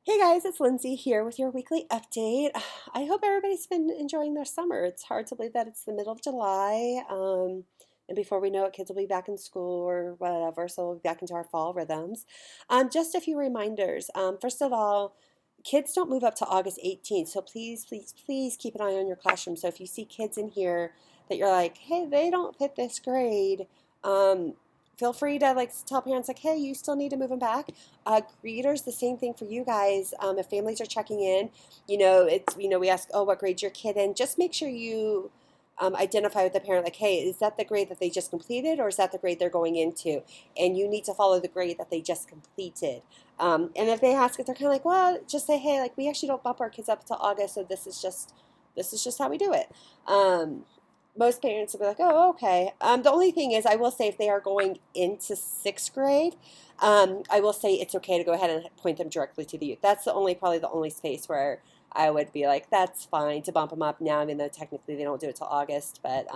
Hey guys, it's Lindsay here with your weekly update. I hope everybody's been enjoying their summer. It's hard to believe that it's the middle of July, and before we know it, kids will be back in school or whatever, so we'll be back into our fall rhythms. Just a few reminders. First of all, kids don't move up to August 18th, so please, please, please keep an eye on your classroom. So if you see kids in here that you're like, hey, they don't fit this grade, um, feel free to tell parents hey, you still need to move them back. Greeters, the same thing for you guys. If families are checking in, we ask, oh, what grade's your kid in? Just make sure you identify with the parent, hey, is that the grade that they just completed, or is that the grade they're going into? And you need to follow the grade that they just completed. And if they ask if they're kind of well, just say, hey, we actually don't bump our kids up until August, so this is just how we do it. Most parents will be like, oh, okay. The only thing is, I will say if they are going into sixth grade, I will say it's okay to go ahead and point them directly to the youth. That's probably the only space where I would be like, that's fine to bump them up now, even though technically they don't do it till August. But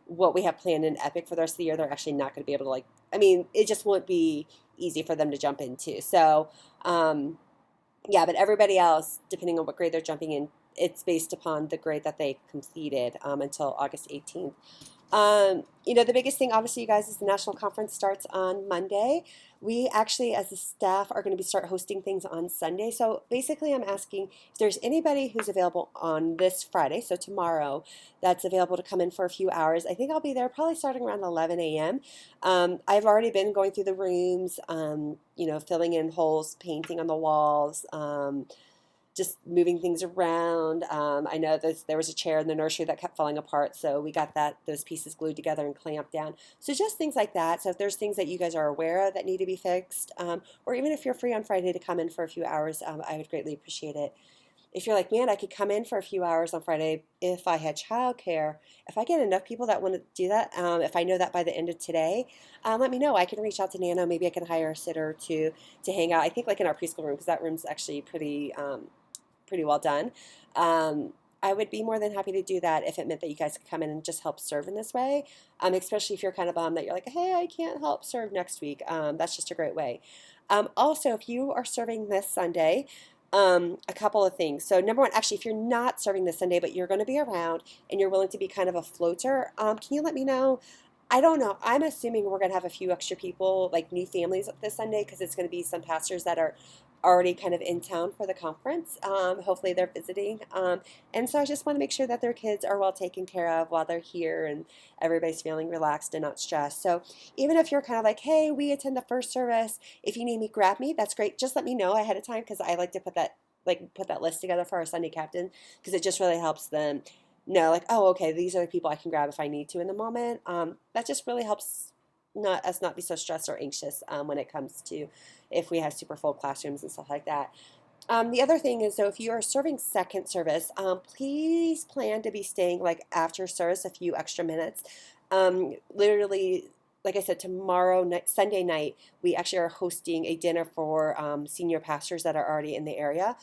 what we have planned in Epic for the rest of the year, they're actually not going to be able to it just won't be easy for them to jump into. So, yeah, but everybody else, depending on what grade they're jumping in, it's based upon the grade that they completed until August 18th. The biggest thing, obviously, you guys, is the national conference starts on Monday. We actually, as a staff, are going to start hosting things on Sunday. So basically, I'm asking if there's anybody who's available on this Friday, so tomorrow, that's available to come in for a few hours. I think I'll be there probably starting around 11 a.m. I've already been going through the rooms, filling in holes, painting on the walls. Just moving things around. I know there was a chair in the nursery that kept falling apart, so we got those pieces glued together and clamped down. So just things like that. So if there's things that you guys are aware of that need to be fixed, or even if you're free on Friday to come in for a few hours, I would greatly appreciate it. If you're like, man, I could come in for a few hours on Friday if I had childcare. If I get enough people that want to do that, if I know that by the end of today, let me know. I can reach out to Nano. Maybe I can hire a sitter to hang out. I think in our preschool room, because that room's actually pretty well done. I would be more than happy to do that if it meant that you guys could come in and just help serve in this way, especially if you're kind of bummed that you're like, hey, I can't help serve next week. That's just a great way. Also, if you are serving this Sunday, a couple of things. So number one, actually, if you're not serving this Sunday, but you're going to be around and you're willing to be kind of a floater, can you let me know? I don't know. I'm assuming we're going to have a few extra people, like new families this Sunday, because it's going to be some pastors that are already kind of in town for the conference. Hopefully they're visiting. And so I just want to make sure that their kids are well taken care of while they're here and everybody's feeling relaxed and not stressed. So even if you're kind of like, hey, we attend the first service, if you need me, grab me, that's great. Just let me know ahead of time, because I like to put that list together for our Sunday captain, because it just really helps them know, oh, okay, these are the people I can grab if I need to in the moment. That just really helps not be so stressed or anxious when it comes to if we have super full classrooms and stuff like that. The other thing is, so if you are serving second service, please plan to be staying after service a few extra minutes. Literally, like I said, tomorrow night, Sunday night, we actually are hosting a dinner for senior pastors that are already in the area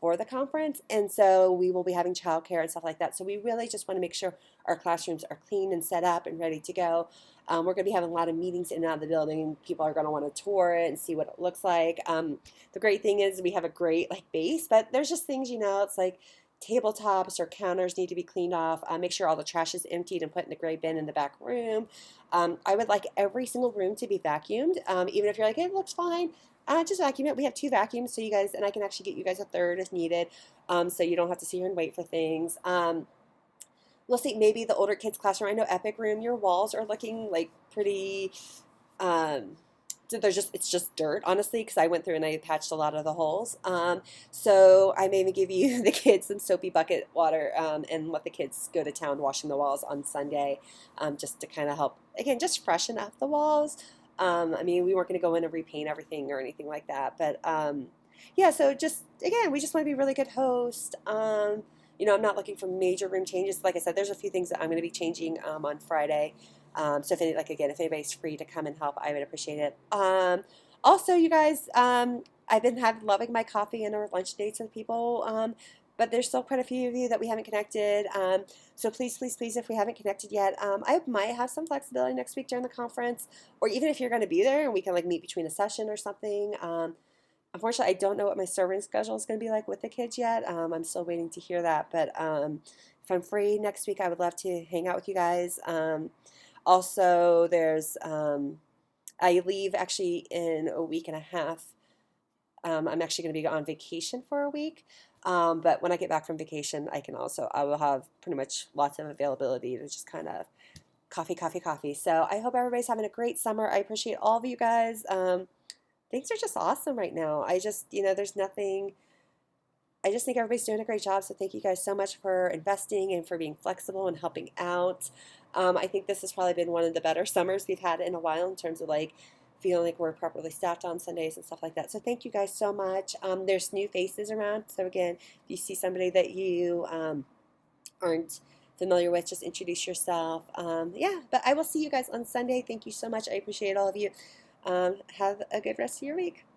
for the conference. And so we will be having childcare and stuff like that. So we really just want to make sure our classrooms are clean and set up and ready to go. We're going to be having a lot of meetings in and out of the building. People are going to want to tour it and see what it looks like. The great thing is we have a great base, but there's just things, it's tabletops or counters need to be cleaned off. Make sure all the trash is emptied and put in the gray bin in the back room. I would like every single room to be vacuumed. Even if you're like, hey, it looks fine, just vacuum it. We have two vacuums, so you guys, and I can actually get you guys a third if needed, so you don't have to sit here and wait for things. We'll see, maybe the older kids classroom. I know Epic Room, your walls are looking pretty. So it's just dirt, honestly, because I went through and I patched a lot of the holes. So I may even give you the kids some soapy bucket water and let the kids go to town washing the walls on Sunday, just to kind of help, again, just freshen up the walls. We weren't going to go in and repaint everything or anything like that, but yeah. So just again, we just want to be a really good host. I'm not looking for major room changes. Like I said, there's a few things that I'm going to be changing on Friday. So if anybody's free to come and help, I would appreciate it. Also, you guys, I've been loving my coffee and our lunch dates with people. But there's still quite a few of you that we haven't connected. So please, please, please, if we haven't connected yet, I might have some flexibility next week during the conference, or even if you're going to be there and we can meet between a session or something. Unfortunately, I don't know what my serving schedule is going to be like with the kids yet. I'm still waiting to hear that. But if I'm free next week, I would love to hang out with you guys. Also, I leave actually in a week and a half. I'm actually going to be on vacation for a week. But when I get back from vacation, I will have pretty much lots of availability to just kind of coffee, coffee, coffee. So I hope everybody's having a great summer. I appreciate all of you guys. Things are just awesome right now. There's nothing. I just think everybody's doing a great job. So thank you guys so much for investing and for being flexible and helping out. I think this has probably been one of the better summers we've had in a while in terms of like feeling like we're properly staffed on Sundays and stuff like that. So thank you guys so much. There's new faces around. So again, if you see somebody that you aren't familiar with, just introduce yourself. Yeah, but I will see you guys on Sunday. Thank you so much. I appreciate all of you. Have a good rest of your week.